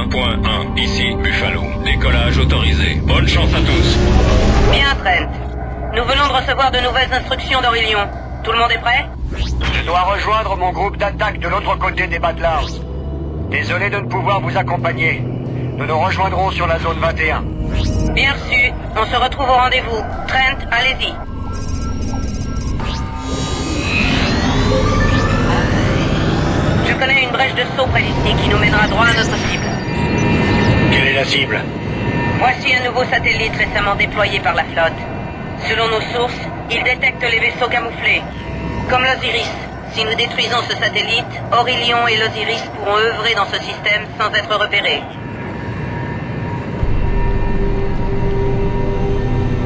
1.1, ici Buffalo. Décollage autorisé. Bonne chance à tous. Bien, Trent. Nous venons de recevoir de nouvelles instructions d'Aurelion. Tout le monde est prêt? Je dois rejoindre mon groupe d'attaque de l'autre côté des Badlands. Désolé de ne pouvoir vous accompagner. Nous nous rejoindrons sur la zone 21. Bien reçu. On se retrouve au rendez-vous. Trent, allez-y. Je connais une brèche de saut près d'ici qui nous mènera droit à notre cible. Quelle est la cible? Voici un nouveau satellite récemment déployé par la flotte. Selon nos sources, il détecte les vaisseaux camouflés. Comme l'Osiris, si nous détruisons ce satellite, Aurelion et l'Osiris pourront œuvrer dans ce système sans être repérés.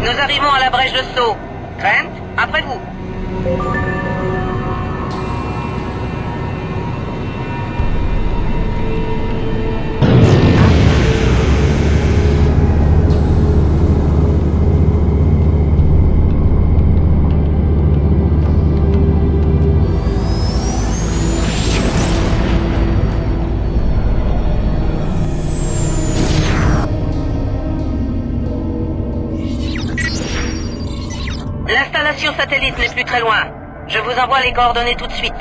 Nous arrivons à la brèche de saut. Trent, après vous. L'installation satellite n'est plus très loin. Je vous envoie les coordonnées tout de suite.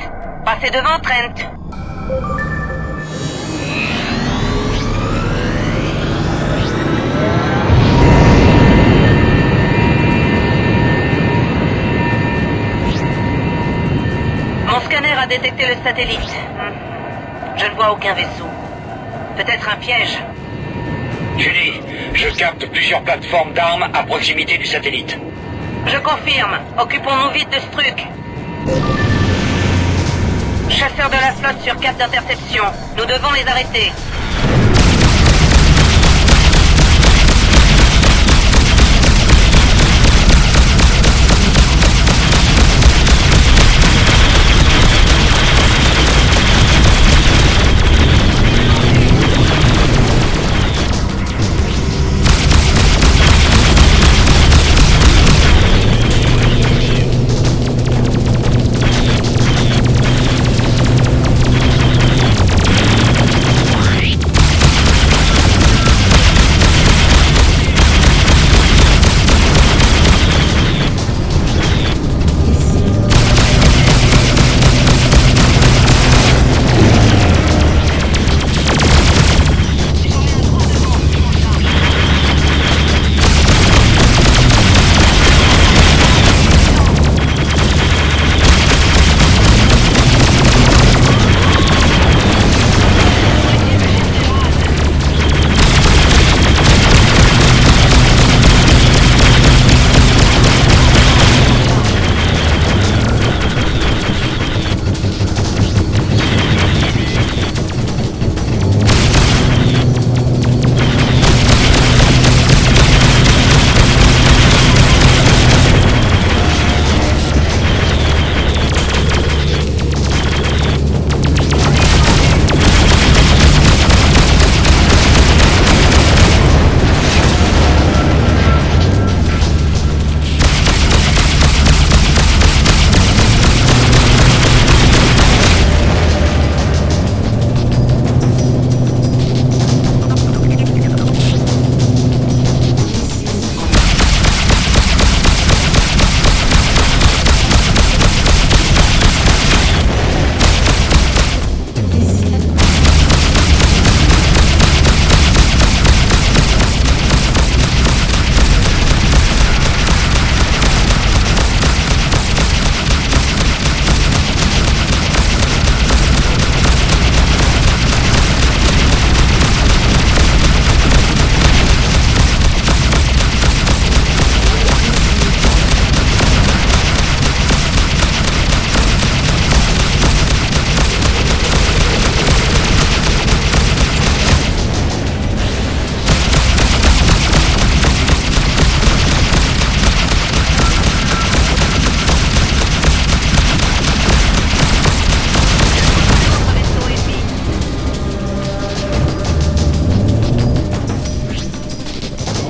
Passez devant, Trent. Mon scanner a détecté le satellite. Je ne vois aucun vaisseau. Peut-être un piège. Julie, je capte plusieurs plateformes d'armes à proximité du satellite. Je confirme. Occupons-nous vite de ce truc. Chasseurs de la flotte sur cap d'interception. Nous devons les arrêter.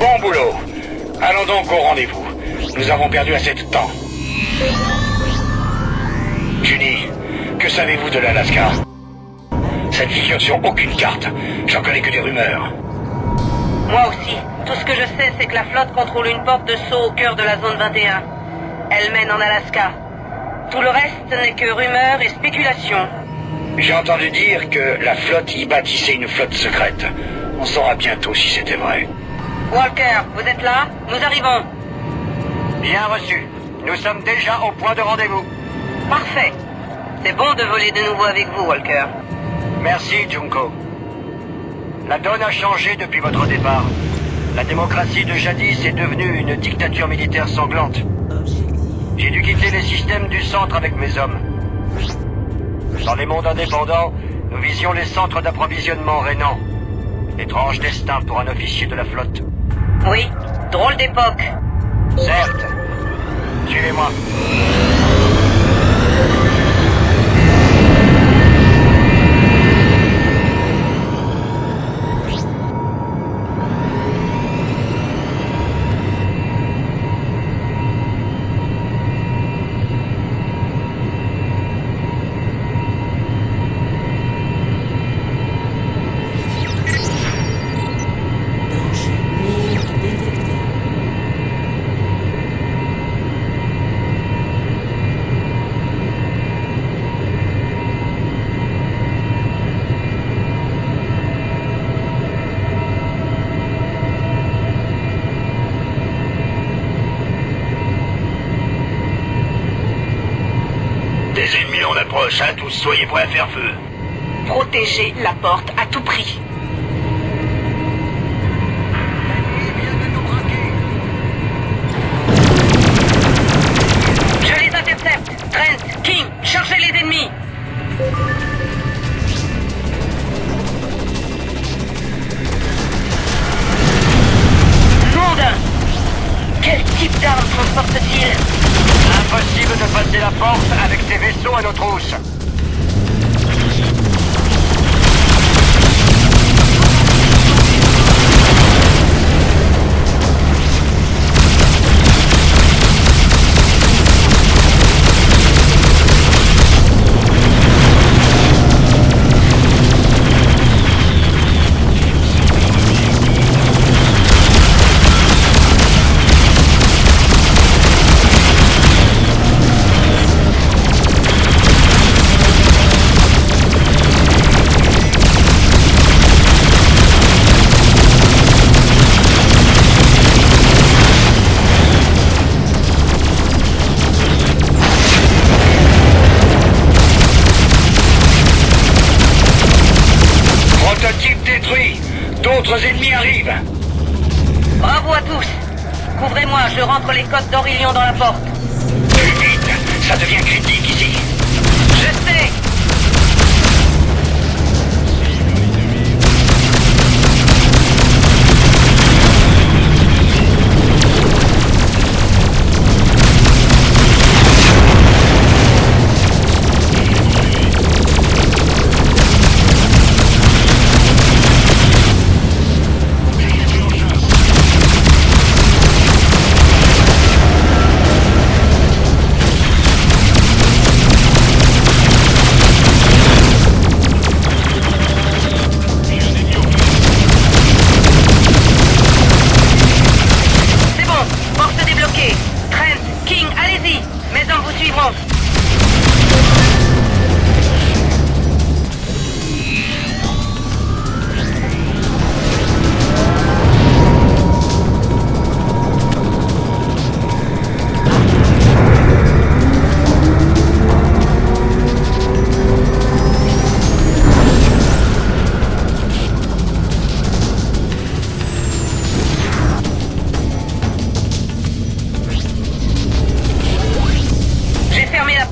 Bon boulot. Allons donc au rendez-vous. Nous avons perdu assez de temps. Junie, que savez-vous de l'Alaska? Ça ne figure sur aucune carte. J'en connais que des rumeurs. Moi aussi. Tout ce que je sais, c'est que la flotte contrôle une porte de saut au cœur de la zone 21. Elle mène en Alaska. Tout le reste n'est que rumeurs et spéculations. J'ai entendu dire que la flotte y bâtissait une flotte secrète. On saura bientôt si c'était vrai. Walker, vous êtes là? Nous arrivons. Bien reçu. Nous sommes déjà au point de rendez-vous. Parfait. C'est bon de voler de nouveau avec vous, Walker. Merci, Junko. La donne a changé depuis votre départ. La démocratie de jadis est devenue une dictature militaire sanglante. J'ai dû quitter les systèmes du centre avec mes hommes. Dans les mondes indépendants, nous visions les centres d'approvisionnement rénants. Étrange destin pour un officier de la flotte. Oui, drôle d'époque. Certes. Suivez-moi. Des ennemis en approche, hein, tous soyez prêts à faire feu. Protégez la porte à tout prix. Je les intercepte. Trent, King, chargez les ennemis. Nom d'un... Quel type d'arme transporte-t-il? Impossible de passer la porte avec ces vaisseaux à nos trousses. Prototype détruit. D'autres ennemis arrivent. Bravo à tous. Couvrez-moi, je rentre les codes d'Aurelion dans la porte. Plus vite, ça devient critique ici. Je sais.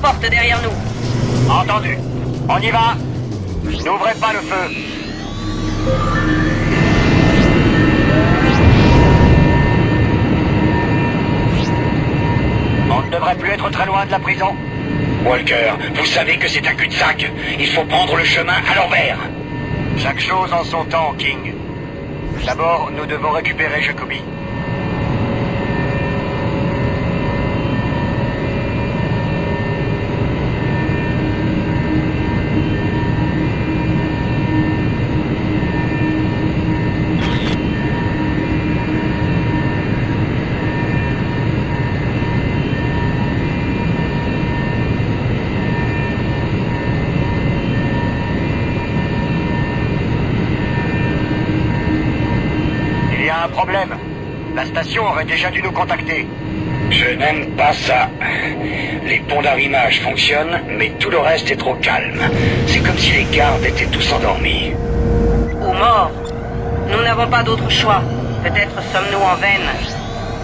porte derrière nous. Entendu. On y va. N'ouvrez pas le feu. On ne devrait plus être très loin de la prison. Walker, vous savez que c'est un cul-de-sac. Il faut prendre le chemin à l'envers. Chaque chose en son temps, King. D'abord, nous devons récupérer Jacobi. problème. La station aurait déjà dû nous contacter. Je n'aime pas ça. Les ponts d'arrimage fonctionnent, mais tout le reste est trop calme. C'est comme si les gardes étaient tous endormis. Ou morts. Nous n'avons pas d'autre choix. Peut-être sommes-nous en veine.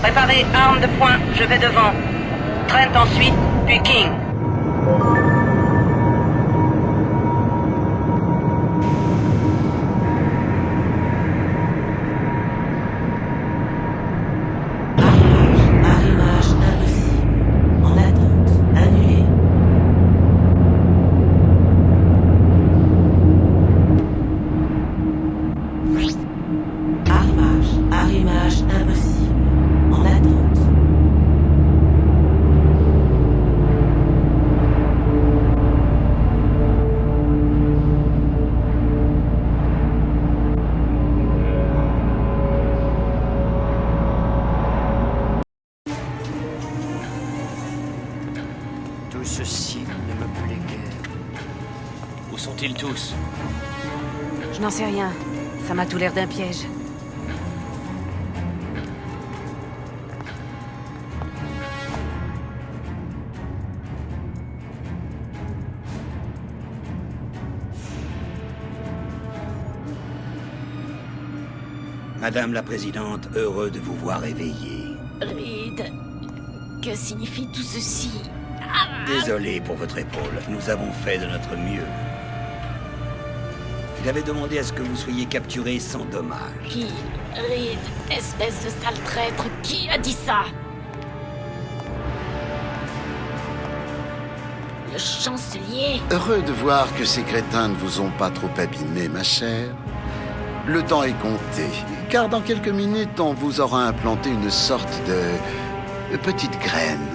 Préparez armes de poing, je vais devant. Trent ensuite, puis King. Arrimage impossible. En attente. Annulé. Arrimage impossible. En attente. Tout ceci ne me plaît guère. Où sont-ils tous? Je n'en sais rien. Ça m'a tout l'air d'un piège. Madame la Présidente, heureux de vous voir éveillée. Reed, que signifie tout ceci? Désolé pour votre épaule, nous avons fait de notre mieux. Il avait demandé à ce que vous soyez capturé sans dommage. Qui? Reed, espèce de sale traître, qui a dit ça? Le chancelier? Heureux de voir que ces crétins ne vous ont pas trop abîmé, ma chère. Le temps est compté, car dans quelques minutes, on vous aura implanté une sorte de petite graine.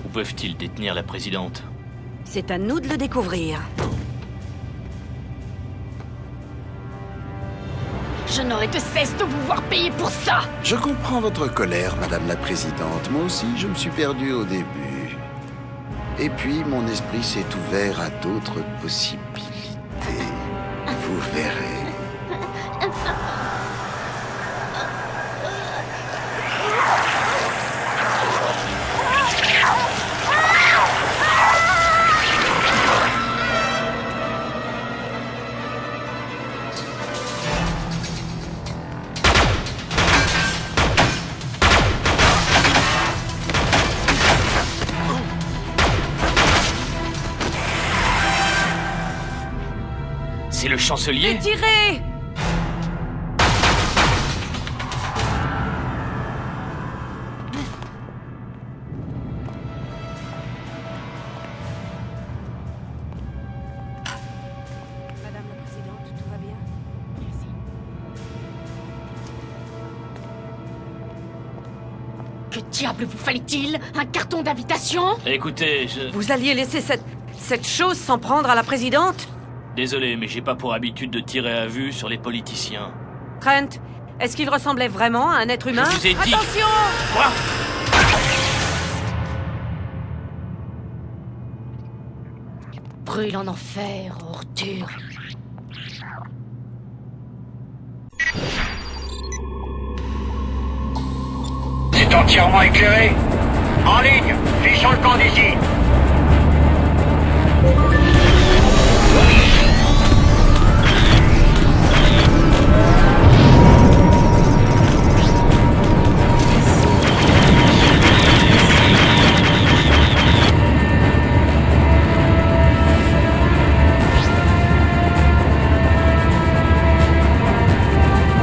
Où peuvent-ils détenir la présidente? C'est à nous de le découvrir. Je n'aurai de cesse de vous voir payer pour ça! Je comprends votre colère, Madame la Présidente. Moi aussi, je me suis perdu au début. Et puis, mon esprit s'est ouvert à d'autres possibilités. Vous verrez. C'est le chancelier? Tirez! Madame la Présidente, tout va bien? Merci. Que diable vous fallait-il? Un carton d'invitation? Écoutez, Vous alliez laisser cette chose s'en prendre à la Présidente? Désolé, mais j'ai pas pour habitude de tirer à vue sur les politiciens. Trent, est-ce qu'il ressemblait vraiment à un être humain? Je vous ai dit... Attention! Quoi? Brûle en enfer, ordure. C'est entièrement éclairé. En ligne, fichons le camp d'ici.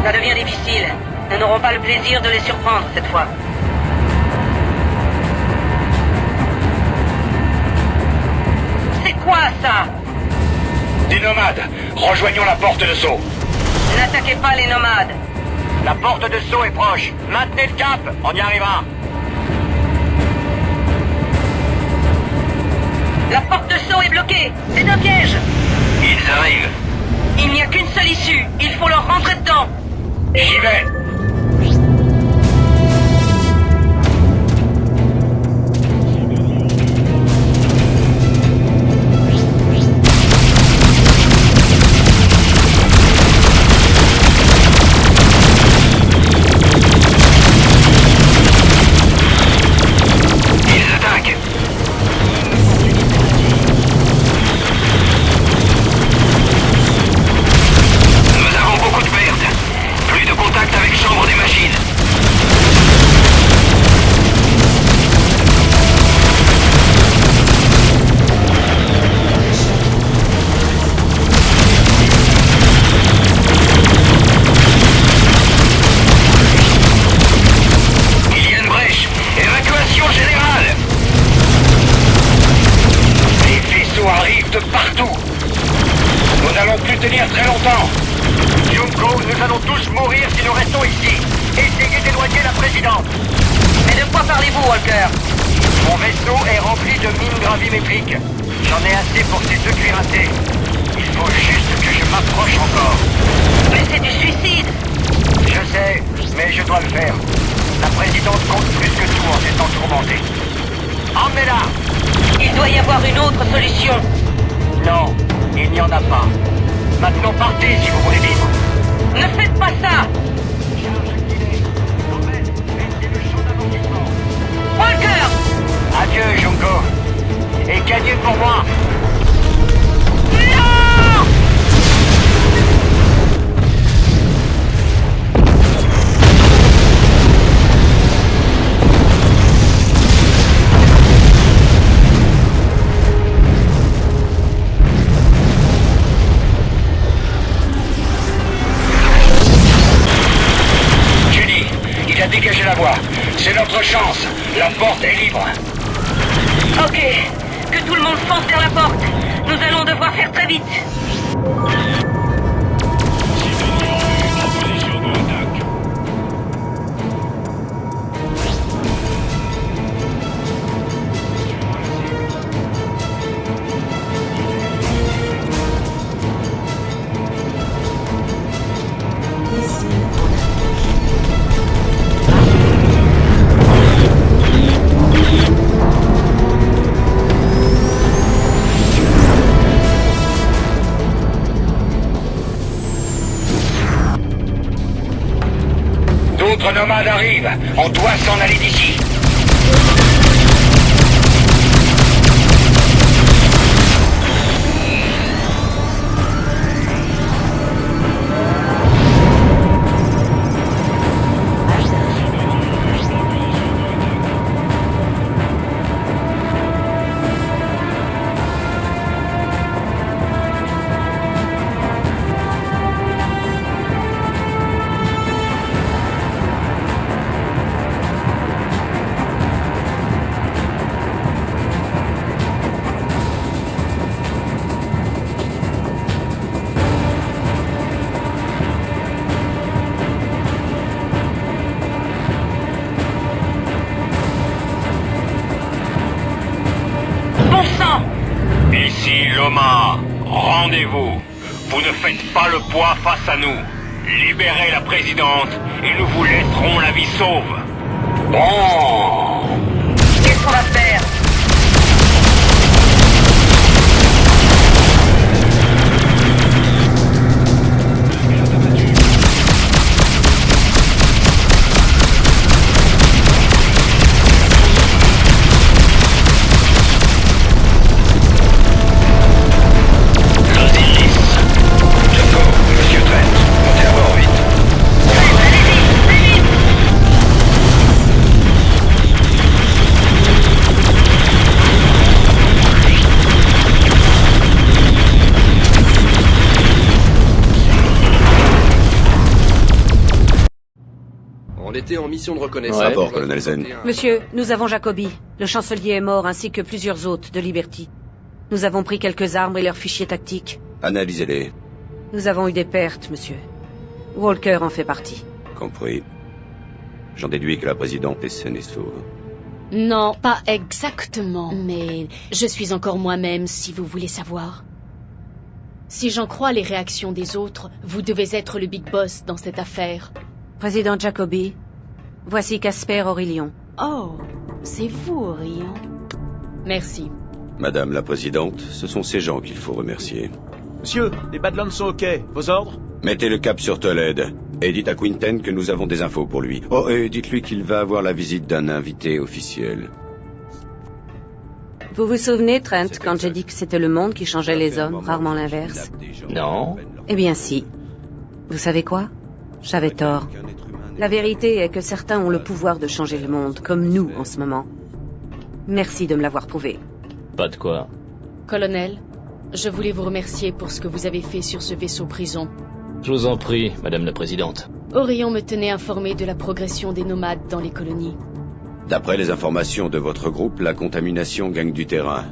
Ça devient difficile. Nous n'aurons pas le plaisir de les surprendre cette fois. C'est quoi ça? Des nomades. Rejoignons la porte de saut. N'attaquez pas les nomades. La porte de saut est proche. Maintenez le cap, on y arrivera. La porte de saut est bloquée. C'est un piège. Ils arrivent. Il n'y a qu'une seule issue. Il faut leur rentrer dedans. J'y vais. gravimétrique. J'en ai assez pour ces 2 cuirassés. Il faut juste que je m'approche encore. Mais c'est du suicide! Je sais, mais je dois le faire. La présidente compte plus que tout en étant tourmentée. Emmenez-la! Il doit y avoir une autre solution. Non, il n'y en a pas. Maintenant partez si vous voulez vivre. Ne faites pas ça! Charge activée. Norman, baissez le champ d'amortissement. Walker! Adieu, Junko. Et gagnez pour moi. Non! Judy, il a dégagé la voie. C'est notre chance. La porte est libre. Ok, que tout le monde fonce vers la porte. Nous allons devoir faire très vite. Ici, D'autres nomades arrivent. On doit s'en aller d'ici. Bon sang! Ici Loma, rendez-vous. Vous ne faites pas le poids face à nous. Libérez la présidente et nous vous laisserons la vie sauve. Bon. Qu'est-ce qu'on va faire? L'Osiris. Junko, Monsieur Trent, montez à bord vite. Allez-y, très vite! On était en mission de reconnaissance. Ouais. Rapport, colonel Zen. Monsieur, nous avons Jacobi. Le chancelier est mort ainsi que plusieurs hôtes de Liberty. Nous avons pris quelques armes et leurs fichiers tactiques. Analysez-les. Nous avons eu des pertes, monsieur. Walker en fait partie. Compris. J'en déduis que la présidente est saine et sauve. Non, pas exactement, mais je suis encore moi-même, si vous voulez savoir. Si j'en crois les réactions des autres, vous devez être le big boss dans cette affaire. Président Jacobi, voici Casper Aurelion. Oh, c'est vous, Orion. Merci. Madame la présidente, ce sont ces gens qu'il faut remercier. Monsieur, les Badlands sont OK. Vos ordres? Mettez le cap sur Tolède. Et dites à Quinten que nous avons des infos pour lui. Oh, et dites-lui qu'il va avoir la visite d'un invité officiel. Vous vous souvenez, Trent, quand j'ai dit que c'était le monde qui changeait les hommes, rarement l'inverse? Non. Eh bien si. Vous savez quoi? J'avais tort. La vérité est que certains ont le pouvoir de changer le monde, comme nous en ce moment. Merci de me l'avoir prouvé. Pas de quoi. Colonel, je voulais vous remercier pour ce que vous avez fait sur ce vaisseau prison. Je vous en prie, Madame la Présidente. Orion me tenait informé de la progression des nomades dans les colonies. D'après les informations de votre groupe, la contamination gagne du terrain.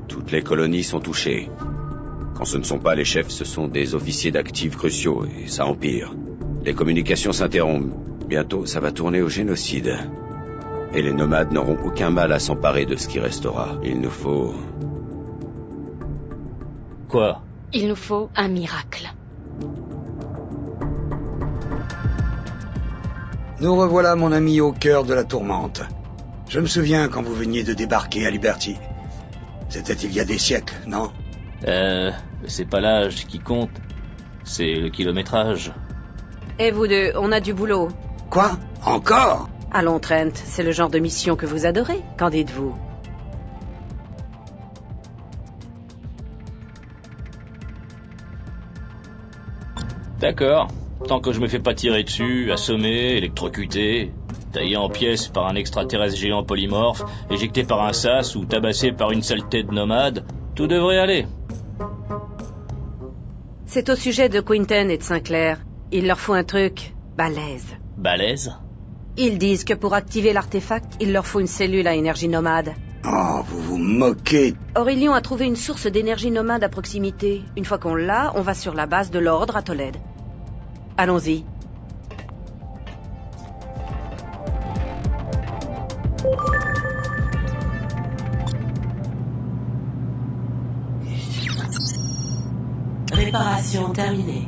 Toutes les colonies sont touchées. Quand ce ne sont pas les chefs, ce sont des officiers d'actifs cruciaux, et ça empire. Les communications s'interrompent. Bientôt, ça va tourner au génocide. Et les nomades n'auront aucun mal à s'emparer de ce qui restera. Il nous faut... Quoi? Il nous faut un miracle. Nous revoilà, mon ami, au cœur de la tourmente. Je me souviens quand vous veniez de débarquer à Liberty. C'était il y a des siècles, non? C'est pas l'âge qui compte. C'est le kilométrage. Et vous deux, on a du boulot. Quoi? Encore? Allons, Trent, c'est le genre de mission que vous adorez. Qu'en dites-vous? D'accord. Tant que je me fais pas tirer dessus, assommer, électrocuter, taillé en pièces par un extraterrestre géant polymorphe, éjecté par un sas ou tabassé par une saleté de nomade, tout devrait aller. C'est au sujet de Quinten et de Sinclair. Il leur faut un truc balèze. Balèze? Ils disent que pour activer l'artefact, il leur faut une cellule à énergie nomade. Oh, vous vous moquez. Aurelion a trouvé une source d'énergie nomade à proximité. Une fois qu'on l'a, on va sur la base de l'ordre à Tolède. Allons-y. Réparation terminée.